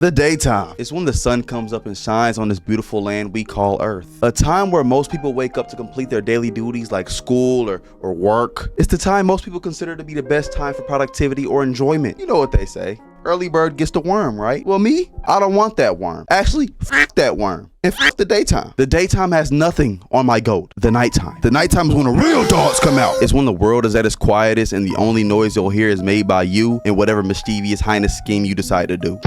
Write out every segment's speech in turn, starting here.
The daytime is when the sun comes up and shines on this beautiful land we call Earth. A time where most people wake up to complete their daily duties like school or work. It's the time most people consider to be the best time for productivity or enjoyment. You know what they say. Early bird gets the worm, right? Well, me, I don't want that worm. Actually, f that worm. And f the daytime. The daytime has nothing on my goat. The nighttime. The nighttime is when the real dogs come out. It's when the world is at its quietest and the only noise you'll hear is made by you and whatever mischievous heinous scheme you decide to do.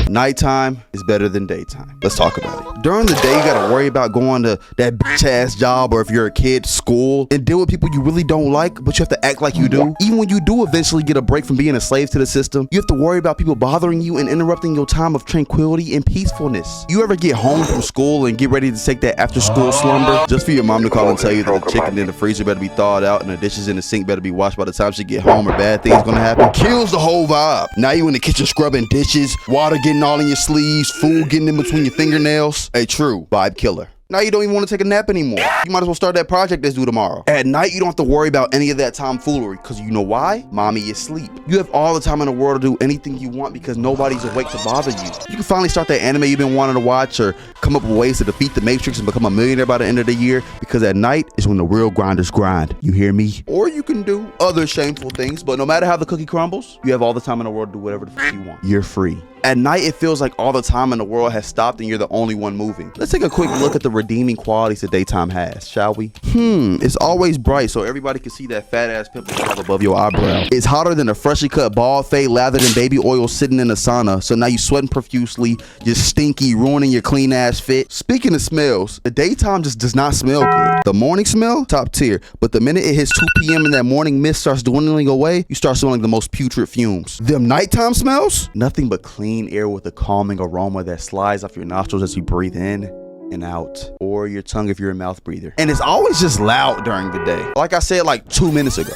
Nighttime is better than daytime. Let's talk about it. During the day, you gotta worry about going to that bitch ass job, or if you're a kid, school, and deal with people you really don't like, but you have to act like you do. Even when you do eventually get a break from being a slave to the system, you have to worry about people bothering you and interrupting your time of tranquility and peacefulness. You ever get home from school and get ready to take that after school slumber just for your mom to call and tell you that the chicken in the freezer better be thawed out and the dishes in the sink better be washed by the time she get home, or bad things gonna happen? Kills the whole vibe. Now you in the kitchen scrubbing dishes, water getting all in your sleeves, food getting in between your fingernails. A true vibe killer. Now you don't even want to take a nap anymore. You might as well start that project that's due tomorrow. At night, you don't have to worry about any of that tomfoolery, because you know why? Mommy is asleep. You have all the time in the world to do anything you want because nobody's awake to bother you. You can finally start that anime you've been wanting to watch, or come up with ways to defeat the Matrix and become a millionaire by the end of the year, because at night is when the real grinders grind. You hear me? Or you can do other shameful things, but no matter how the cookie crumbles, you have all the time in the world to do whatever the fuck you want. You're free. At night, it feels like all the time in the world has stopped and you're the only one moving. Let's take a quick look at the redeeming qualities the daytime has, shall we? It's always bright, so everybody can see that fat ass pimple you have above your eyebrow. It's hotter than a freshly cut bald fade lathered in baby oil sitting in a sauna, so now you sweating profusely, you're stinky, ruining your clean ass fit. Speaking of smells, the daytime just does not smell good. The morning smell, top tier, but the minute it hits 2 p.m. and that morning mist starts dwindling away, you start smelling the most putrid fumes. Them nighttime smells? Nothing but clean air with a calming aroma that slides off your nostrils as you breathe in and out, or your tongue if you're a mouth breather. And it's always just loud during the day. Like I said like 2 minutes ago.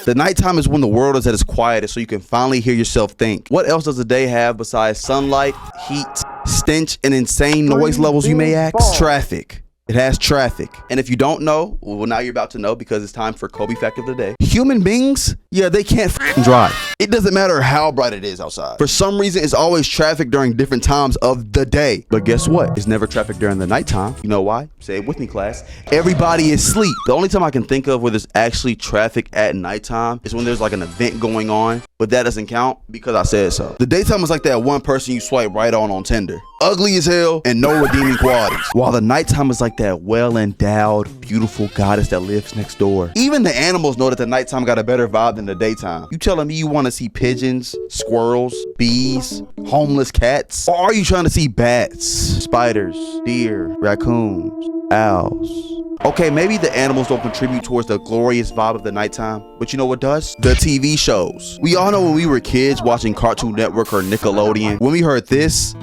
The nighttime is when the world is at its quietest, so you can finally hear yourself think. What else does the day have besides sunlight, heat, stench, and insane noise levels, you may ask? Traffic. It has traffic. And if you don't know, well, now you're about to know, because it's time for Kobe fact of the day. Human beings, yeah, they can't drive. It doesn't matter how bright it is outside. For some reason, it's always traffic during different times of the day. But guess what? It's never traffic during the nighttime. You know why? Say it with me, class. Everybody is asleep. The only time I can think of where there's actually traffic at nighttime is when there's like an event going on, but that doesn't count because I said so. The daytime is like that one person you swipe right on Tinder. Ugly as hell and no redeeming qualities. While the nighttime is like that well-endowed, beautiful goddess that lives next door. Even the animals know that the nighttime got a better vibe than the daytime. You telling me you want to see pigeons, squirrels, bees, homeless cats? Or are you trying to see bats, spiders, deer, raccoons, owls? Okay, maybe the animals don't contribute towards the glorious vibe of the nighttime, but you know what does? The TV shows. We all know when we were kids watching Cartoon Network or Nickelodeon, when we heard this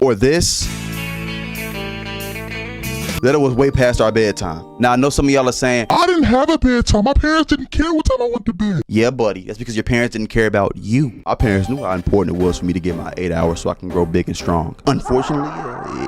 or this, that it was way past our bedtime. Now, I know some of y'all are saying, I didn't have a bedtime. My parents didn't care what time I went to bed. Yeah, buddy, that's because your parents didn't care about you. Our parents knew how important it was for me to get my 8 hours so I can grow big and strong. Unfortunately,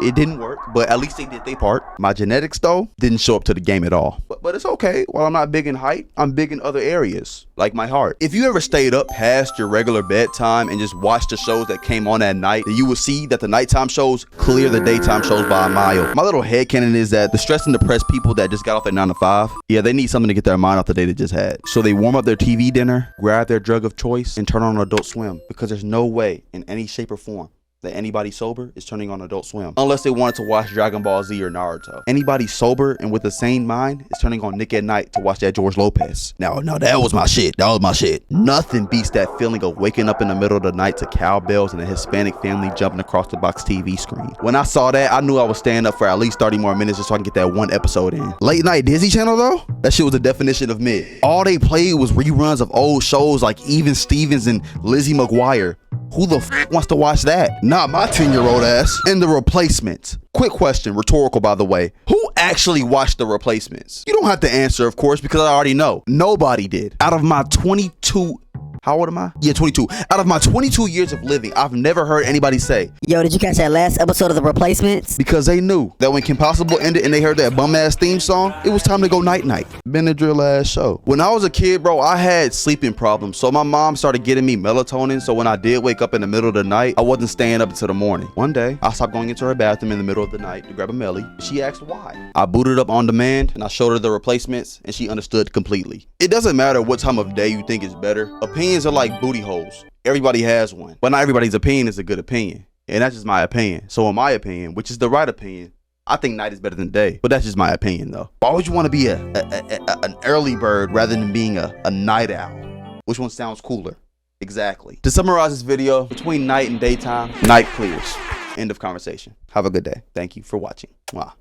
it didn't work, but at least they did their part. My genetics, though, didn't show up to the game at all. But it's okay. While I'm not big in height, I'm big in other areas, like my heart. If you ever stayed up past your regular bedtime and just watched the shows that came on at night, then you will see that the nighttime shows clear the daytime shows by a mile. My little headcanon is that the stressed and depressed people that just got off at 9 to 5, yeah, they need something to get their mind off the day they just had. So they warm up their TV dinner, grab their drug of choice, and turn on Adult Swim, because there's no way in any shape or form that anybody sober is turning on Adult Swim, unless they wanted to watch Dragon Ball Z or Naruto. Anybody sober and with a sane mind is turning on Nick at Night to watch that George Lopez. Now, that was my shit. That was my shit. Nothing beats that feeling of waking up in the middle of the night to cowbells and a Hispanic family jumping across the box TV screen. When I saw that, I knew I was staying up for at least 30 more minutes just so I can get that one episode in. Late night Disney Channel, though? That shit was the definition of mid. All they played was reruns of old shows like Even Stevens and Lizzie McGuire. Who the f wants to watch that? Not my 10-year-old ass. And The Replacements. Quick question, rhetorical by the way. Who actually watched The Replacements? You don't have to answer, of course, because I already know. Nobody did. Out of my 22 How old am I? Yeah, 22. Out of my 22 years of living, I've never heard anybody say, Yo, did you catch that last episode of The Replacements? because they knew that when Kim Possible ended and they heard that bum ass theme song, it was time to go night night. Benadryl ass show. When I was a kid, bro, I had sleeping problems. So my mom started getting me melatonin. So when I did wake up in the middle of the night, I wasn't staying up until the morning. One day, I stopped going into her bathroom in the middle of the night to grab a melly. She asked why. I booted up on demand and I showed her The Replacements and she understood completely. It doesn't matter what time of day you think is better. Opinions are like booty holes. Everybody has one, but not everybody's opinion is a good opinion. And that's just my opinion. So in my opinion, which is the right opinion, I think night is better than day. But that's just my opinion though. Why would you want to be an early bird rather than being a night owl? Which one sounds cooler? Exactly. To summarize this video, between night and daytime, night clears. End of conversation. Have a good day. Thank you for watching. Mwah.